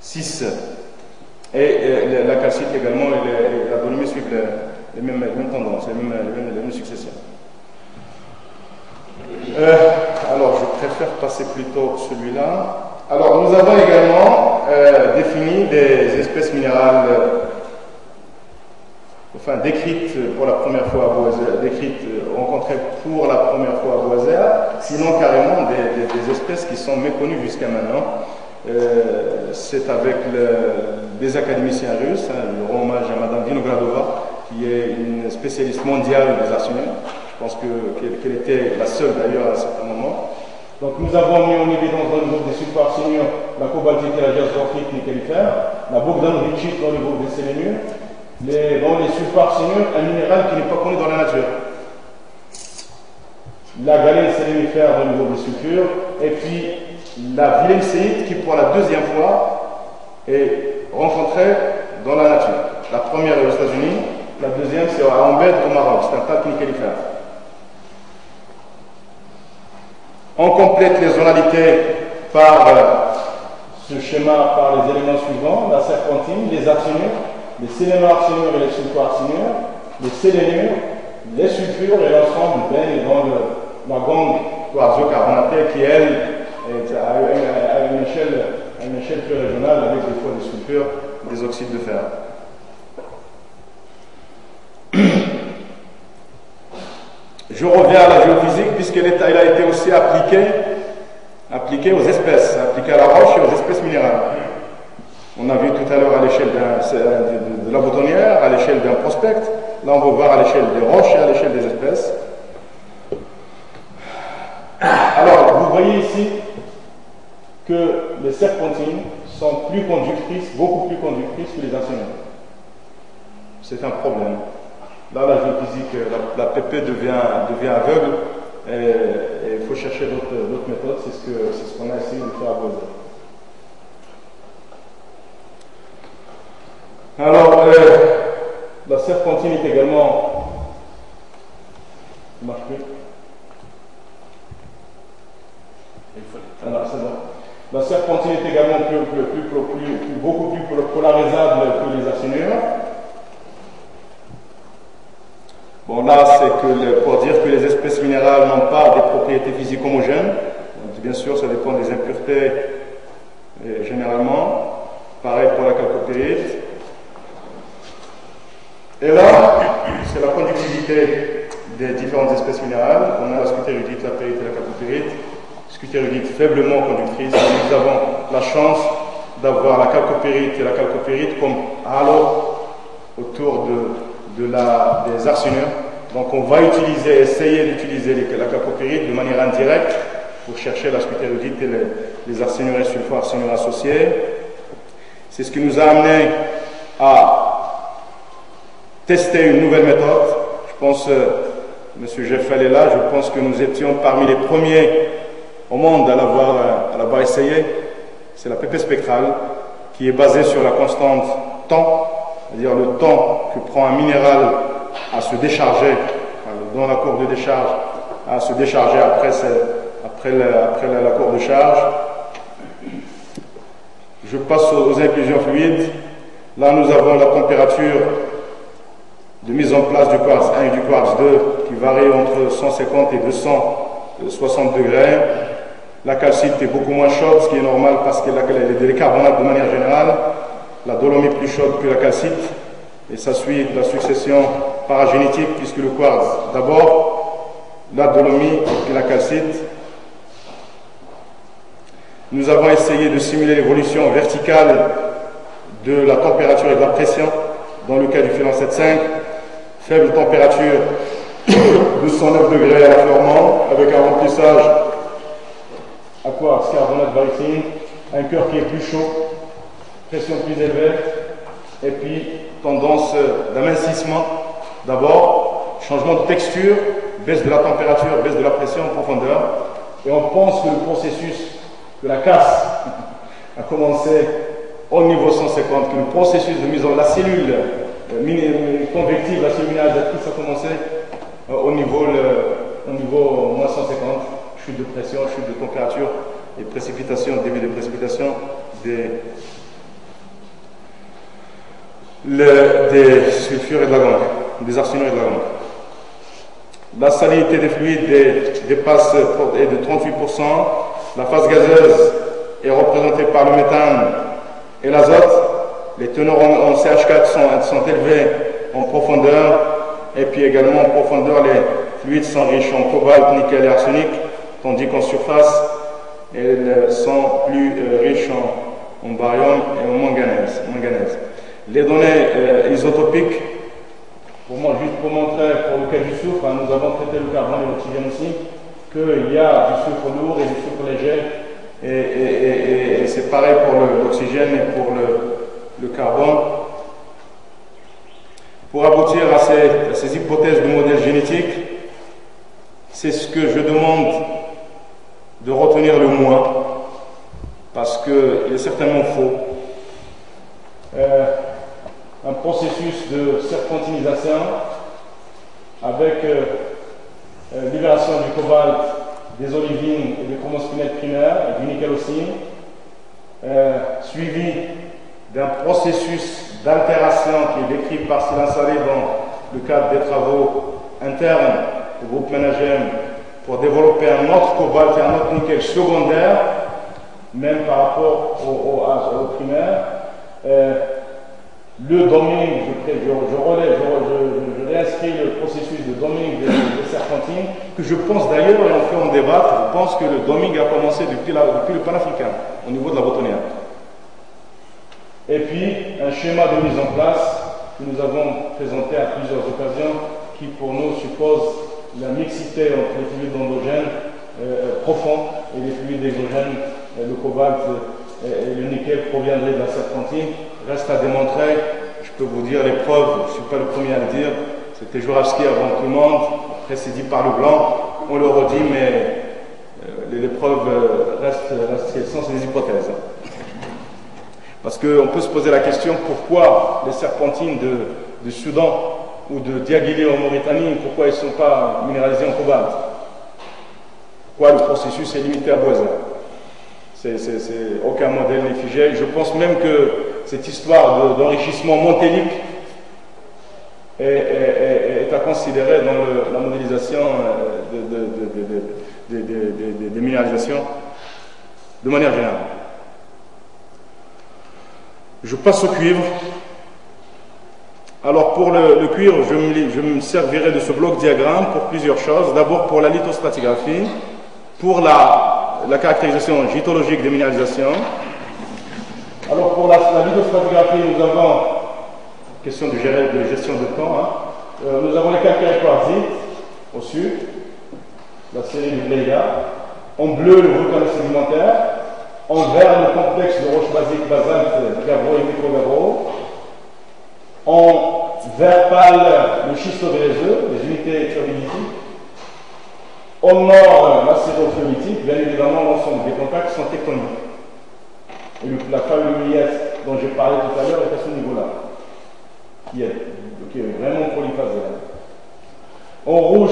6. Et la calcite également et la dolomie suivent les mêmes tendances, les mêmes successions. Alors, je préfère passer plutôt celui-là. Alors, nous avons également défini des espèces minérales, décrites pour la première fois à Boiselle, rencontrées pour la première fois à Boiselle, sinon carrément des espèces qui sont méconnues jusqu'à maintenant. C'est avec des académiciens russes, je rends hommage à Madame Vinogradova, qui est une spécialiste mondiale des arseniures. Je pense qu'elle était la seule d'ailleurs à un certain moment. Donc nous avons mis en évidence dans le groupe des sulfoarseniures la cobaltite et la diazorphite nickelifère, la bogdanovichite dans le groupe des séléniures, dans les sulfoarseniures, un minéral qui n'est pas connu dans la nature. La galène sélénifère dans le groupe des sulfures, et puis la vilemséite qui pour la deuxième fois est rencontrée dans la nature. La première est aux États-Unis, la deuxième c'est à Ambed au Maroc, c'est un talc nickelifère. On complète les zonalités par ce schéma, par les éléments suivants, la serpentine, les arsénures, les sélénoarsénures et les sulfoarsénures, les sélénures, les sulfures et l'ensemble baigne dans la gangue quartzo-carbonatée qui, elle, est à une échelle plus régionale avec des fois des sulfures, des oxydes de fer. Je reviens à la géophysique puisqu'elle a été aussi appliquée aux espèces, appliquée à la roche et aux espèces minérales. On a vu tout à l'heure à l'échelle de la boutonnière, à l'échelle d'un prospect. Là, on va voir à l'échelle des roches et à l'échelle des espèces. Alors, vous voyez ici que les serpentines sont plus conductrices, beaucoup plus conductrices que les arséniques. C'est un problème. Là, la géophysique, la PP devient aveugle et il faut chercher d'autres méthodes. C'est ce qu'on a essayé de faire à Boiselle. Alors, la serpentine est également... Ça marche plus. Alors, c'est bon. La serpentine est également beaucoup plus polarisable que les arsénures. Bon, là, c'est pour dire que les espèces minérales n'ont pas des propriétés physiques homogènes. Donc, bien sûr, ça dépend des impuretés, généralement. Pareil pour la chalcopyrite. Et là, c'est la conductivité des différentes espèces minérales. On a la scutérudite, la pyrite et la chalcopyrite. Scutérudite faiblement conductrice. Nous avons la chance d'avoir la chalcopyrite et la chalcopyrite comme halo autour des arsénures. Donc on va essayer d'utiliser la chalcopyrite de manière indirecte pour chercher la scutérudite et les arsénures et sulfoarsénures associées. C'est ce qui nous a amené à tester une nouvelle méthode. Je pense, M. Jeffel est là, je pense que nous étions parmi les premiers au monde à l'avoir essayé. C'est la PP spectrale qui est basée sur la constante temps, c'est-à-dire le temps que prend un minéral à se décharger, dans la courbe de décharge, à se décharger après la courbe de charge. Je passe aux inclusions fluides. Là, nous avons la température de mise en place du quartz 1 et du quartz 2 qui varie entre 150 et 260 degrés. La calcite est beaucoup moins chaude, ce qui est normal parce qu'elle est des carbonates de manière générale. La dolomie plus chaude que la calcite. Et ça suit la succession paragénétique puisque le quartz, d'abord, la dolomie et la calcite. Nous avons essayé de simuler l'évolution verticale de la température et de la pression dans le cas du filon 7,5. Faible température de 109 degrés à la Flormont avec un remplissage à quartz carbonate varycine, un cœur qui est plus chaud, pression plus élevée, et puis tendance d'amincissement d'abord, changement de texture, baisse de la température, baisse de la pression en profondeur, et on pense que le processus de la casse a commencé au niveau 150, que le processus de mise en la cellule convective, la cellule minéralisatrice a commencé au niveau moins 150, chute de pression, chute de température et précipitation, début de précipitation des sulfures et de l'argon, des arsenaux et de l'argon. La salinité des fluides dépasse est de 38%. La phase gazeuse est représentée par le méthane et l'azote. Les teneurs en CH4 sont élevés en profondeur. Et puis également en profondeur, les fluides sont riches en cobalt, nickel et arsenic, tandis qu'en surface, elles sont plus riches en barium et en manganèse. Les données isotopiques, juste pour montrer pour le cas du soufre, nous avons traité le carbone et l'oxygène aussi, qu'il y a du soufre lourd et du soufre léger, et c'est pareil pour l'oxygène et pour le carbone. Pour aboutir à ces hypothèses de modèle génétique, c'est ce que je demande de retenir le moins, parce qu'il est certainement faux. Un processus de serpentinisation avec libération du cobalt, des olivines et des chromospinettes primaires et du nickel aussi, suivi d'un processus d'altération qui est décrit par Sylvain Salé dans le cadre des travaux internes au groupe Managem pour développer un autre cobalt et un autre nickel secondaire, même par rapport au primaire. Le doming, je réinscris le processus de doming de serpentine, que je pense d'ailleurs, et on fait en débattre, je pense que le doming a commencé depuis le panafricain, au niveau de la botanière. Et puis, un schéma de mise en place que nous avons présenté à plusieurs occasions, qui pour nous suppose la mixité entre les fluides endogènes profonds et les fluides exogènes, le cobalt et le nickel proviendraient de la serpentine. Reste à démontrer, je peux vous dire les preuves, je ne suis pas le premier à le dire, c'était Jouravski avant tout le monde, après c'est dit par le blanc, on le redit, mais les preuves restent ce qu'elles sont, c'est des hypothèses. Parce qu'on peut se poser la question, pourquoi les serpentines de Soudan ou de Diaguilé en Mauritanie, pourquoi elles ne sont pas minéralisées en cobalt? Pourquoi le processus est limité à Boisa? Aucun modèle n'est figé. Je pense même que cette histoire d'enrichissement montélique est à considérer dans la modélisation des minéralisations de manière générale. Je passe au cuivre. Alors pour le cuivre, je me servirai de ce bloc diagramme pour plusieurs choses. D'abord pour la lithostratigraphie, pour la caractérisation gitologique des minéralisations. Alors pour la lithostratigraphie, nous avons, question de gestion de temps, nous avons les calcaires quartzites au sud, la série du Bléda, en bleu le volcan sédimentaire, en vert le complexe de roches basiques basalte, gabbro et micro-gabbro, en vert pâle le schistogréseux, les unités turbiditiques, au nord la séroflumitique, bien évidemment l'ensemble des contacts sont tectoniques. Et la falumiette dont j'ai parlé tout à l'heure est à ce niveau-là, qui est vraiment polyphasée. En rouge,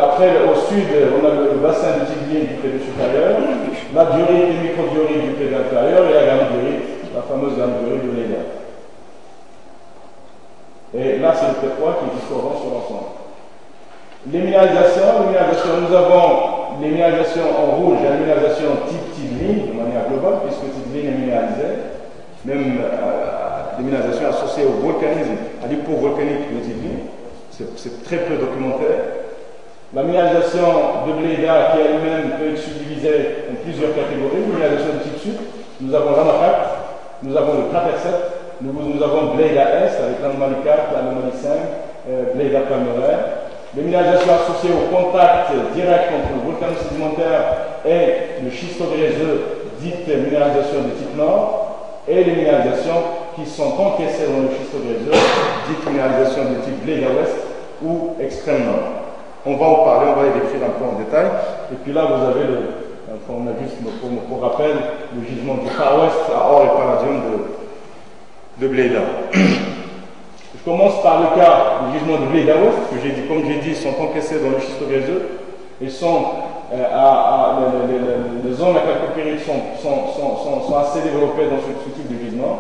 après au sud, on a le bassin de Tigline du plédo supérieur, la diorite et microdiorite du plédo inférieur et la gamme diorite, la fameuse gamme diorite de Léga. Et là, c'est le P3 qui est discordant sur l'ensemble. Les minéralisations, nous avons les minéralisations en rouge, la minéralisation type Tigline, de manière globale, puisque Tigline est minéralisée, même les minéralisations associées au volcanisme, à l'hypovolcanique de Tigline. C'est très peu documenté. La minéralisation de Bléda, qui elle-même peut être subdivisée en plusieurs catégories. Minéralisation de type sud, nous avons l'Amacat, nous avons le cratère 7, nous avons Bléda S avec l'anomalie 4, l'anomalie 5, Bléda palmeraire. Les minéralisations associées au contact direct entre le volcan sédimentaire et le schistogréseux, dites minéralisation de type nord, et les minéralisations qui sont encaissées dans le schistogréseux, dites minéralisation de type Bléda ouest ou extrême nord. On va en parler, on va y décrire un peu en détail. Et puis là, vous avez on a juste pour rappel le gisement du Far West à or et palladium de Bléda. Je commence par le cas du gisement de Bléda ouest, que j'ai dit, comme j'ai dit, sont encaissés dans le schistogréseux et sont les zones à calcopyrite sont assez développées dans ce type de gisement.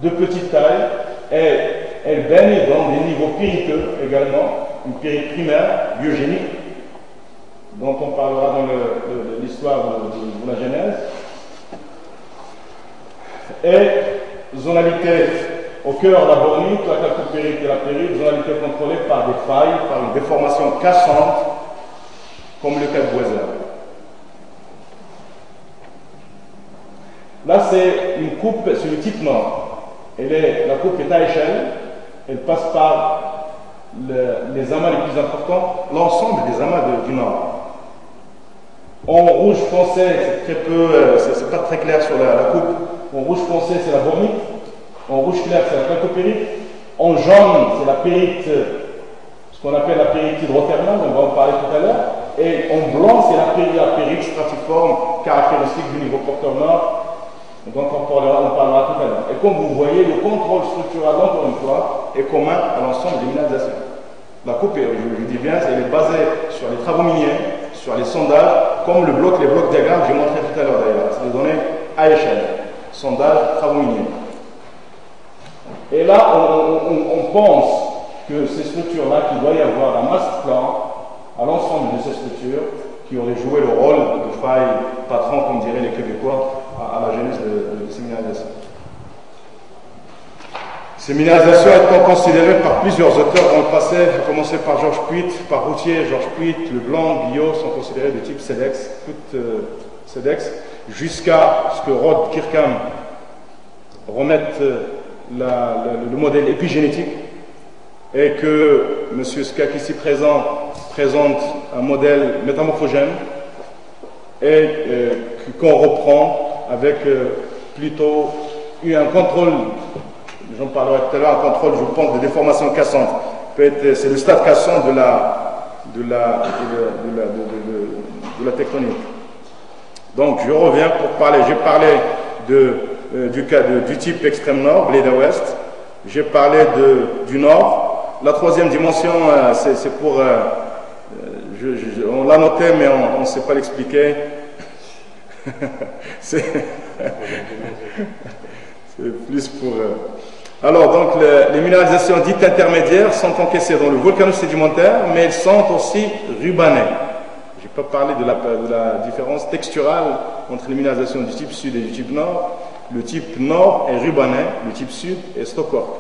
de petite taille et elles baignent dans des niveaux pyriteux également, une pyrite primaire, biogénique, dont on parlera dans l'histoire de la Genèse. Et zonalité au cœur de la bornite, la calcopyrite et la pyrite, zonalité contrôlée par des failles, par une déformation cassante, comme le cas de Boiser. Là, c'est une coupe, c'est le type nord. La coupe est à échelle, elle passe par les amas les plus importants, l'ensemble des amas du nord. En rouge foncé, c'est très peu, c'est pas très clair sur la coupe. En rouge foncé, c'est la bornite. En rouge clair, c'est la calcopyrite. En jaune, c'est la pyrite, ce qu'on appelle la pyrite hydrothermale, on va en parler tout à l'heure. Et en blanc, c'est la pyrite stratiforme, caractéristique du niveau porteur nord, dont on parlera tout à l'heure. Et comme vous voyez, le contrôle structural, encore une fois, est commun à l'ensemble des minéralisations. La coupe, je dis bien, elle est basée sur les travaux miniers, sur les sondages, comme les blocs diagrammes que j'ai montré tout à l'heure d'ailleurs. C'est des données à échelle. Sondage, travaux miniers. Et là, on pense que ces structures-là, qu'il doit y avoir un master plan à l'ensemble de ces structures qui auraient joué le rôle de faille patron, comme diraient les Québécois, à la genèse de ces minéralisations. Ces minéralisations étant considérées par plusieurs auteurs dans le passé, à commencer par Georges Puit, par Routier, Georges Puit, Leblanc, Guillot, sont considérées de type CEDEX, toutes CEDEX, jusqu'à ce que Rod Kirkham remette le modèle épigénétique et que M. Skak ici présente un modèle métamorphogène et qu'on reprend avec plutôt un contrôle, j'en parlerai tout à l'heure, un contrôle, je pense, de déformation cassante. C'est le stade cassant de la tectonique. Donc je reviens pour parler, j'ai parlé du type extrême nord, Bleda West, j'ai parlé du nord. La troisième dimension, c'est pour, on l'a noté mais on ne sait pas l'expliquer. c'est plus pour... Alors donc les minéralisations dites intermédiaires sont encaissées dans le volcano-sédimentaire, mais elles sont aussi rubanées. Je n'ai pas parlé de la différence texturale entre les minéralisations du type sud et du type nord. Le type nord est rubané, le type sud est stockwork.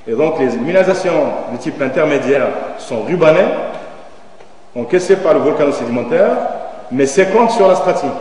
Et donc les minéralisations du type intermédiaire sont rubanées, encaissées par le volcano-sédimentaire, mais séquentes sur la stratine.